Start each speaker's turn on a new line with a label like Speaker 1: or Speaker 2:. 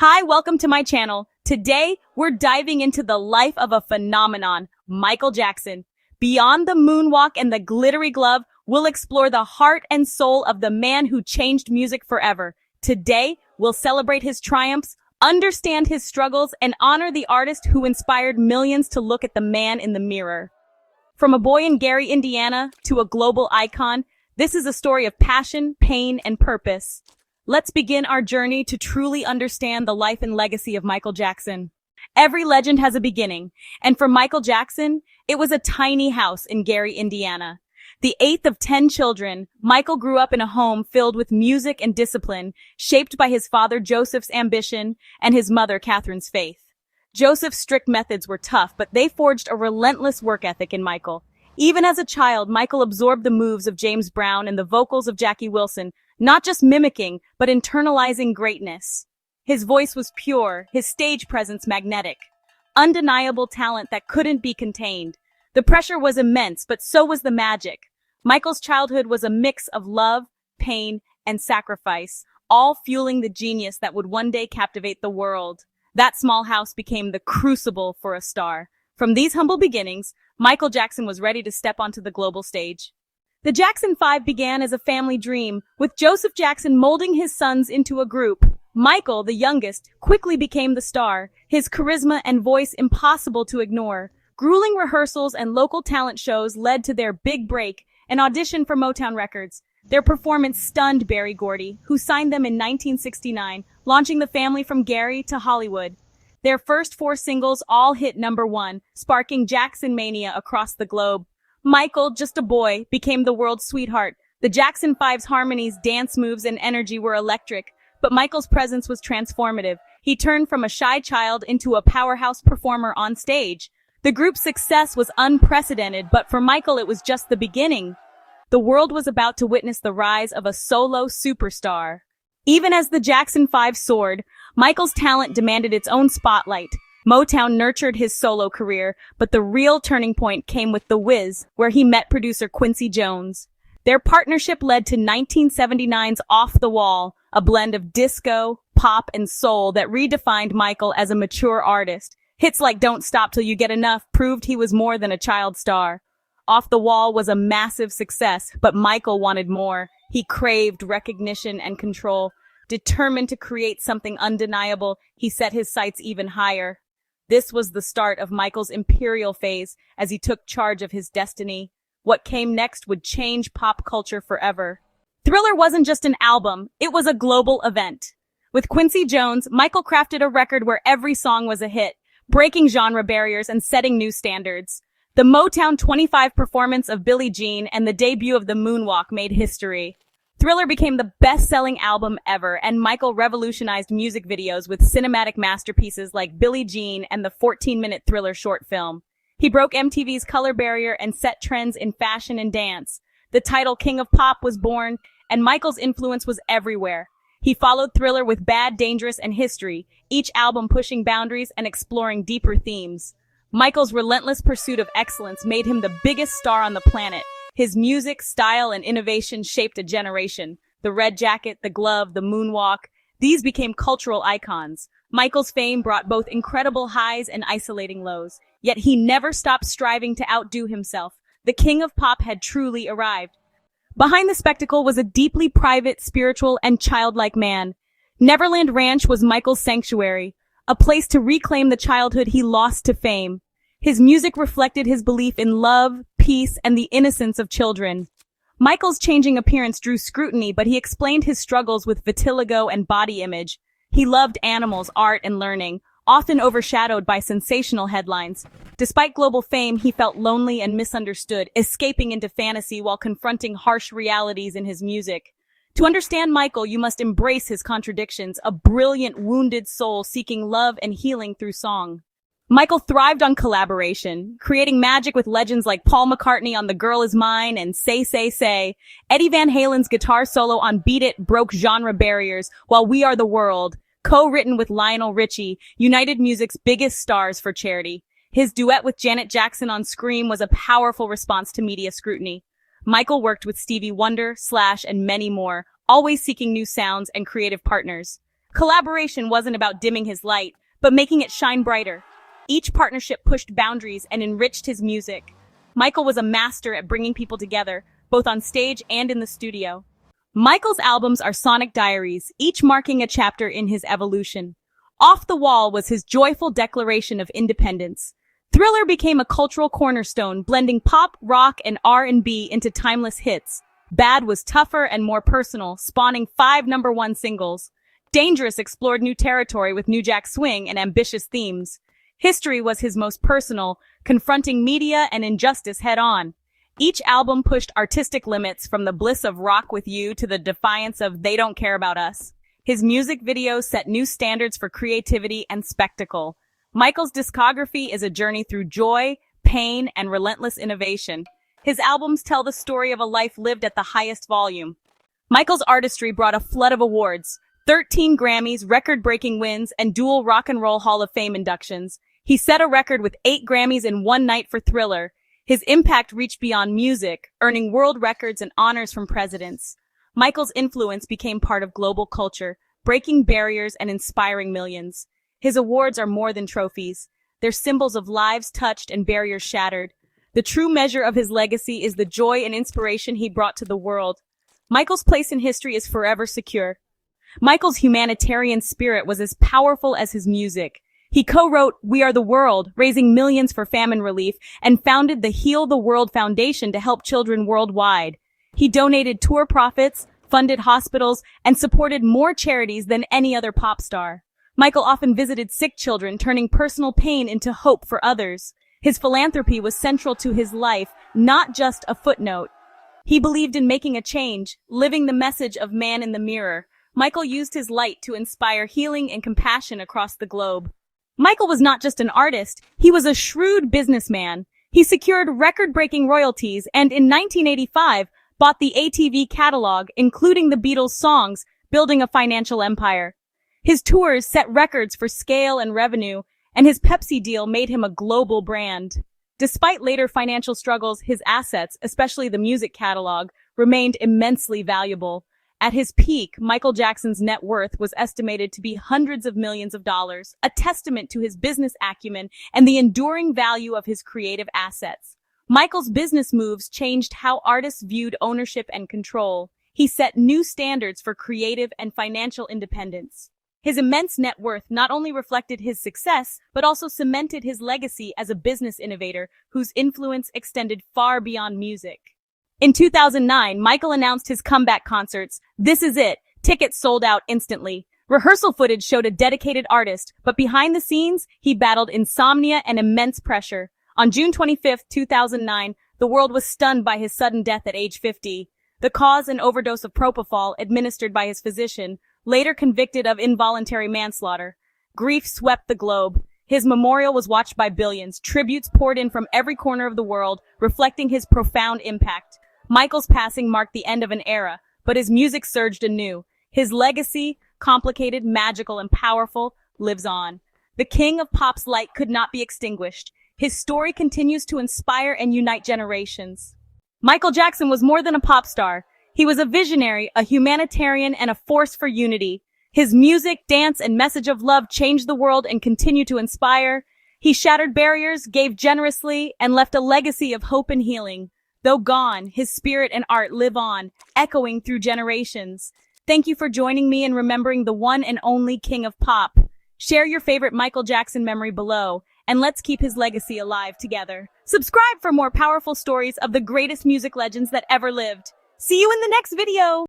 Speaker 1: Hi, welcome to my channel. Today, we're diving into the life of a phenomenon, Michael Jackson. Beyond the moonwalk and the glittery glove, we'll explore the heart and soul of the man who changed music forever. Today, we'll celebrate his triumphs, understand his struggles, and honor the artist who inspired millions to look at the man in the mirror. From a boy in Gary, Indiana, to a global icon, this is a story of passion, pain, and purpose. Let's begin our journey to truly understand the life and legacy of Michael Jackson. Every legend has a beginning, and for Michael Jackson, it was a tiny house in Gary, Indiana. The eighth of 10 children, Michael grew up in a home filled with music and discipline, shaped by his father Joseph's ambition and his mother Catherine's faith. Joseph's strict methods were tough, but they forged a relentless work ethic in Michael. Even as a child, Michael absorbed the moves of James Brown and the vocals of Jackie Wilson, not just mimicking, but internalizing greatness. His voice was pure, his stage presence magnetic. Undeniable talent that couldn't be contained. The pressure was immense, but so was the magic. Michael's childhood was a mix of love, pain, and sacrifice, all fueling the genius that would one day captivate the world. That small house became the crucible for a star. From these humble beginnings, Michael Jackson was ready to step onto the global stage. The Jackson 5 began as a family dream, with Joseph Jackson molding his sons into a group. Michael, the youngest, quickly became the star, his charisma and voice impossible to ignore. Grueling rehearsals and local talent shows led to their big break, an audition for Motown Records. Their performance stunned Berry Gordy, who signed them in 1969, launching the family from Gary to Hollywood. Their first 4 singles all hit #1, sparking Jackson mania across the globe. Michael, just a boy, became the world's sweetheart. The Jackson 5's harmonies, dance moves, and energy were electric, but Michael's presence was transformative. He turned from a shy child into a powerhouse performer on stage. The group's success was unprecedented, but for Michael it was just the beginning. The world was about to witness the rise of a solo superstar. Even as the Jackson 5 soared, Michael's talent demanded its own spotlight. Motown nurtured his solo career, but the real turning point came with The Wiz, where he met producer Quincy Jones. Their partnership led to 1979's Off the Wall, a blend of disco, pop, and soul that redefined Michael as a mature artist. Hits like Don't Stop Till You Get Enough proved he was more than a child star. Off the Wall was a massive success, but Michael wanted more. He craved recognition and control. Determined to create something undeniable, he set his sights even higher. This was the start of Michael's imperial phase as he took charge of his destiny. What came next would change pop culture forever. Thriller wasn't just an album, it was a global event. With Quincy Jones, Michael crafted a record where every song was a hit, breaking genre barriers and setting new standards. The Motown 25 performance of Billie Jean and the debut of the Moonwalk made history. Thriller became the best-selling album ever, and Michael revolutionized music videos with cinematic masterpieces like Billie Jean and the 14-minute Thriller short film. He broke MTV's color barrier and set trends in fashion and dance. The title King of Pop was born, and Michael's influence was everywhere. He followed Thriller with Bad, Dangerous, and History, each album pushing boundaries and exploring deeper themes. Michael's relentless pursuit of excellence made him the biggest star on the planet. His music, style, and innovation shaped a generation. The red jacket, the glove, the moonwalk, these became cultural icons. Michael's fame brought both incredible highs and isolating lows. Yet he never stopped striving to outdo himself. The king of pop had truly arrived. Behind the spectacle was a deeply private, spiritual, and childlike man. Neverland Ranch was Michael's sanctuary, a place to reclaim the childhood he lost to fame. His music reflected his belief in love, peace, and the innocence of children. Michael's changing appearance drew scrutiny, but he explained his struggles with vitiligo and body image. He loved animals, art, and learning, often overshadowed by sensational headlines. Despite global fame, he felt lonely and misunderstood, escaping into fantasy while confronting harsh realities in his music. To understand Michael, you must embrace his contradictions, a brilliant, wounded soul seeking love and healing through song. Michael thrived on collaboration, creating magic with legends like Paul McCartney on The Girl Is Mine and Say, Say, Say. Eddie Van Halen's guitar solo on Beat It broke genre barriers, while We Are the World, co-written with Lionel Richie, united music's biggest stars for charity. His duet with Janet Jackson on Scream was a powerful response to media scrutiny. Michael worked with Stevie Wonder, Slash, and many more, always seeking new sounds and creative partners. Collaboration wasn't about dimming his light, but making it shine brighter. Each partnership pushed boundaries and enriched his music. Michael was a master at bringing people together, both on stage and in the studio. Michael's albums are sonic diaries, each marking a chapter in his evolution. Off the Wall was his joyful declaration of independence. Thriller became a cultural cornerstone, blending pop, rock, and R&B into timeless hits. Bad was tougher and more personal, spawning 5 #1 singles. Dangerous explored new territory with New Jack Swing and ambitious themes. History was his most personal, confronting media and injustice head-on. Each album pushed artistic limits, from the bliss of Rock With You to the defiance of They Don't Care About Us. His music videos set new standards for creativity and spectacle. Michael's discography is a journey through joy, pain, and relentless innovation. His albums tell the story of a life lived at the highest volume. Michael's artistry brought a flood of awards, 13 Grammys, record-breaking wins, and dual Rock and Roll Hall of Fame inductions. He set a record with 8 Grammys in one night for Thriller. His impact reached beyond music, earning world records and honors from presidents. Michael's influence became part of global culture, breaking barriers and inspiring millions. His awards are more than trophies. They're symbols of lives touched and barriers shattered. The true measure of his legacy is the joy and inspiration he brought to the world. Michael's place in history is forever secure. Michael's humanitarian spirit was as powerful as his music. He co-wrote We Are the World, raising millions for famine relief, and founded the Heal the World Foundation to help children worldwide. He donated tour profits, funded hospitals, and supported more charities than any other pop star. Michael often visited sick children, turning personal pain into hope for others. His philanthropy was central to his life, not just a footnote. He believed in making a change, living the message of man in the mirror. Michael used his light to inspire healing and compassion across the globe. Michael was not just an artist, he was a shrewd businessman. He secured record-breaking royalties and in 1985 bought the ATV catalog, including the Beatles' songs, building a financial empire. His tours set records for scale and revenue, and his Pepsi deal made him a global brand. Despite later financial struggles, his assets, especially the music catalog, remained immensely valuable. At his peak, Michael Jackson's net worth was estimated to be hundreds of millions of dollars, a testament to his business acumen and the enduring value of his creative assets. Michael's business moves changed how artists viewed ownership and control. He set new standards for creative and financial independence. His immense net worth not only reflected his success, but also cemented his legacy as a business innovator whose influence extended far beyond music. In 2009, Michael announced his comeback concerts. This Is It. Tickets sold out instantly. Rehearsal footage showed a dedicated artist, but behind the scenes, he battled insomnia and immense pressure. On June 25, 2009, the world was stunned by his sudden death at age 50. The cause, an overdose of propofol administered by his physician, later convicted of involuntary manslaughter. Grief swept the globe. His memorial was watched by billions. Tributes poured in from every corner of the world, reflecting his profound impact. Michael's passing marked the end of an era, but his music surged anew. His legacy, complicated, magical, and powerful, lives on. The king of pop's light could not be extinguished. His story continues to inspire and unite generations. Michael Jackson was more than a pop star. He was a visionary, a humanitarian, and a force for unity. His music, dance, and message of love changed the world and continue to inspire. He shattered barriers, gave generously, and left a legacy of hope and healing. Though gone, his spirit and art live on, echoing through generations. Thank you for joining me in remembering the one and only king of pop. Share your favorite Michael Jackson memory below, and let's keep his legacy alive together. Subscribe for more powerful stories of the greatest music legends that ever lived. See you in the next video!